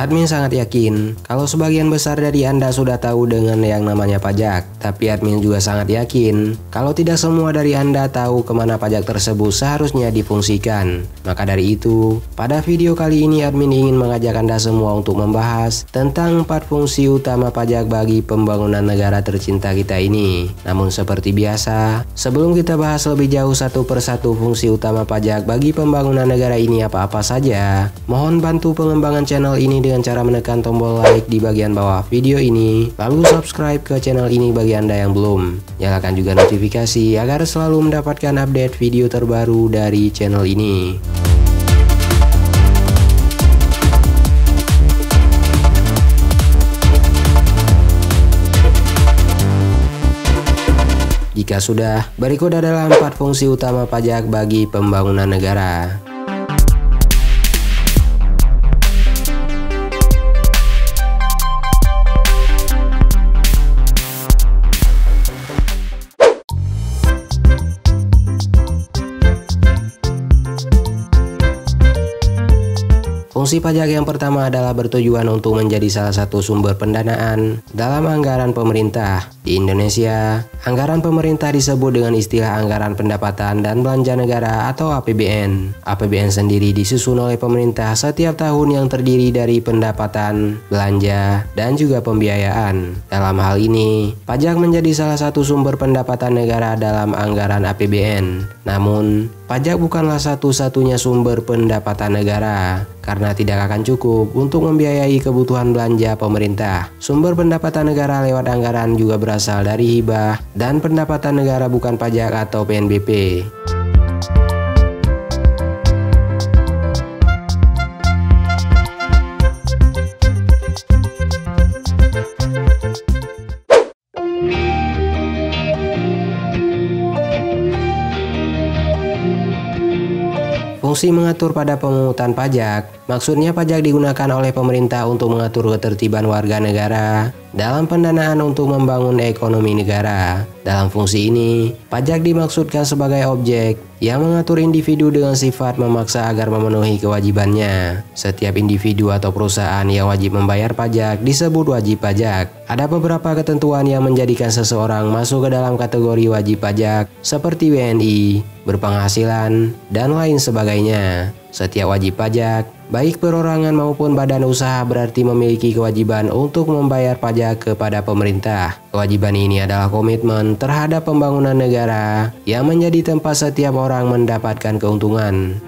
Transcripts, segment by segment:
Admin sangat yakin kalau sebagian besar dari Anda sudah tahu dengan yang namanya pajak. Tapi admin juga sangat yakin kalau tidak semua dari Anda tahu kemana pajak tersebut seharusnya difungsikan. Maka dari itu, pada video kali ini admin ingin mengajak Anda semua untuk membahas tentang 4 fungsi utama pajak bagi pembangunan negara tercinta kita ini. Namun seperti biasa, sebelum kita bahas lebih jauh satu persatu fungsi utama pajak bagi pembangunan negara ini apa-apa saja, mohon bantu pengembangan channel ini dengan cara menekan tombol like di bagian bawah video ini, lalu subscribe ke channel ini bagi Anda yang belum. Nyalakan juga notifikasi agar selalu mendapatkan update video terbaru dari channel ini. Jika sudah, berikut adalah 4 fungsi utama pajak bagi pembangunan negara. Fungsi pajak yang pertama adalah bertujuan untuk menjadi salah satu sumber pendanaan dalam anggaran pemerintah. Di Indonesia, anggaran pemerintah disebut dengan istilah Anggaran Pendapatan dan Belanja Negara atau APBN. APBN sendiri disusun oleh pemerintah setiap tahun yang terdiri dari pendapatan, belanja, dan juga pembiayaan. Dalam hal ini, pajak menjadi salah satu sumber pendapatan negara dalam anggaran APBN. Namun, pajak bukanlah satu-satunya sumber pendapatan negara, karena tidak akan cukup untuk membiayai kebutuhan belanja pemerintah. Sumber pendapatan negara lewat anggaran juga berasal dari hibah dan pendapatan negara bukan pajak atau PNBP. Fungsi mengatur pada pemungutan pajak, maksudnya pajak digunakan oleh pemerintah untuk mengatur ketertiban warga negara dalam pendanaan untuk membangun ekonomi negara. Dalam fungsi ini, pajak dimaksudkan sebagai objek yang mengatur individu dengan sifat memaksa agar memenuhi kewajibannya. Setiap individu atau perusahaan yang wajib membayar pajak disebut wajib pajak. Ada beberapa ketentuan yang menjadikan seseorang masuk ke dalam kategori wajib pajak, seperti WNI, berpenghasilan, dan lain sebagainya. Setiap wajib pajak, baik perorangan maupun badan usaha, berarti memiliki kewajiban untuk membayar pajak kepada pemerintah. Kewajiban ini adalah komitmen terhadap pembangunan negara yang menjadi tempat setiap orang mendapatkan keuntungan.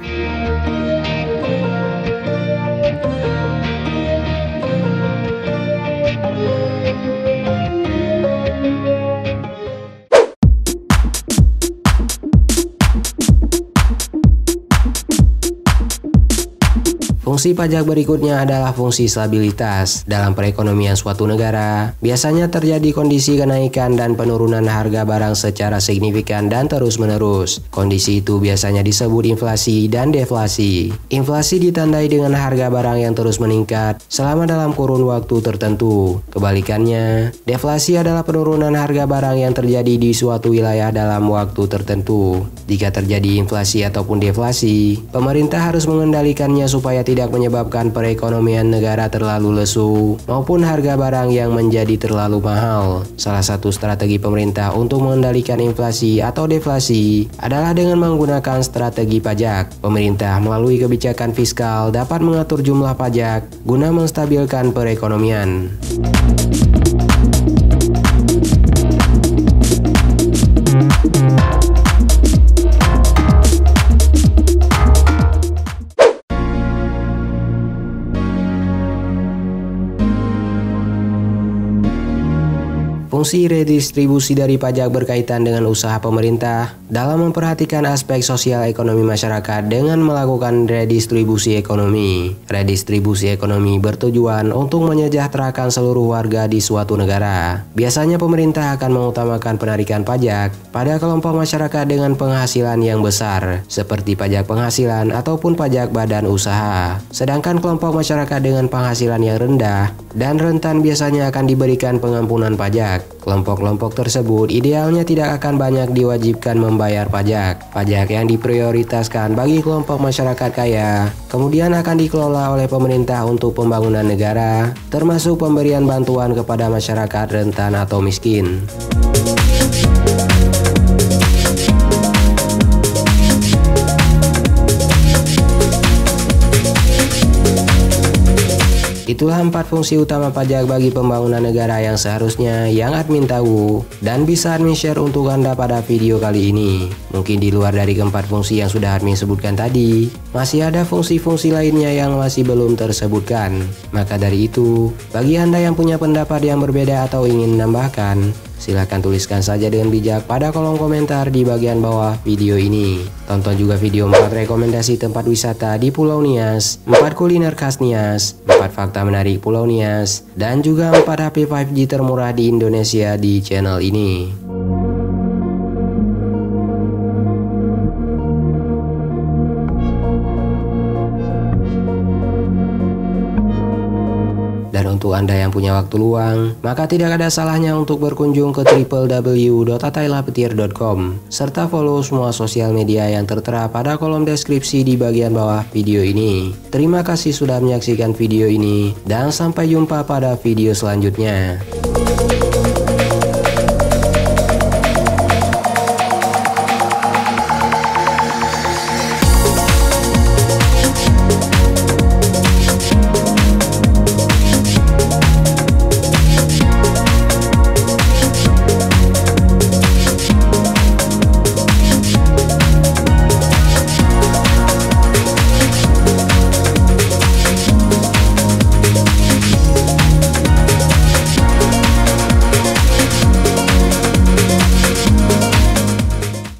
Fungsi pajak berikutnya adalah fungsi stabilitas. Dalam perekonomian suatu negara, biasanya terjadi kondisi kenaikan dan penurunan harga barang secara signifikan dan terus-menerus. Kondisi itu biasanya disebut inflasi dan deflasi. Inflasi ditandai dengan harga barang yang terus meningkat selama dalam kurun waktu tertentu. Kebalikannya, deflasi adalah penurunan harga barang yang terjadi di suatu wilayah dalam waktu tertentu. Jika terjadi inflasi ataupun deflasi, pemerintah harus mengendalikannya supaya tidak menyebabkan perekonomian negara terlalu lesu maupun harga barang yang menjadi terlalu mahal. Salah satu strategi pemerintah untuk mengendalikan inflasi atau deflasi adalah dengan menggunakan strategi pajak. Pemerintah melalui kebijakan fiskal dapat mengatur jumlah pajak guna menstabilkan perekonomian. Fungsi redistribusi dari pajak berkaitan dengan usaha pemerintah dalam memperhatikan aspek sosial ekonomi masyarakat dengan melakukan redistribusi ekonomi. Redistribusi ekonomi bertujuan untuk menyejahterakan seluruh warga di suatu negara. Biasanya pemerintah akan mengutamakan penarikan pajak pada kelompok masyarakat dengan penghasilan yang besar, seperti pajak penghasilan ataupun pajak badan usaha. Sedangkan kelompok masyarakat dengan penghasilan yang rendah dan rentan biasanya akan diberikan pengampunan pajak. Kelompok-kelompok tersebut idealnya tidak akan banyak diwajibkan membayar pajak. Pajak yang diprioritaskan bagi kelompok masyarakat kaya, kemudian akan dikelola oleh pemerintah untuk pembangunan negara, termasuk pemberian bantuan kepada masyarakat rentan atau miskin. Itulah 4 fungsi utama pajak bagi pembangunan negara yang seharusnya yang admin tahu dan bisa admin share untuk Anda pada video kali ini. Mungkin di luar dari keempat fungsi yang sudah admin sebutkan tadi, masih ada fungsi-fungsi lainnya yang masih belum tersebutkan. Maka dari itu, bagi Anda yang punya pendapat yang berbeda atau ingin menambahkan, silahkan tuliskan saja dengan bijak pada kolom komentar di bagian bawah video ini. Tonton juga video 4 rekomendasi tempat wisata di Pulau Nias, 4 kuliner khas Nias, 4 fakta menarik Pulau Nias, dan juga 4 HP 5G termurah di Indonesia di channel ini. Dan untuk Anda yang punya waktu luang, maka tidak ada salahnya untuk berkunjung ke www.atailahpetir.com serta follow semua sosial media yang tertera pada kolom deskripsi di bagian bawah video ini. Terima kasih sudah menyaksikan video ini dan sampai jumpa pada video selanjutnya.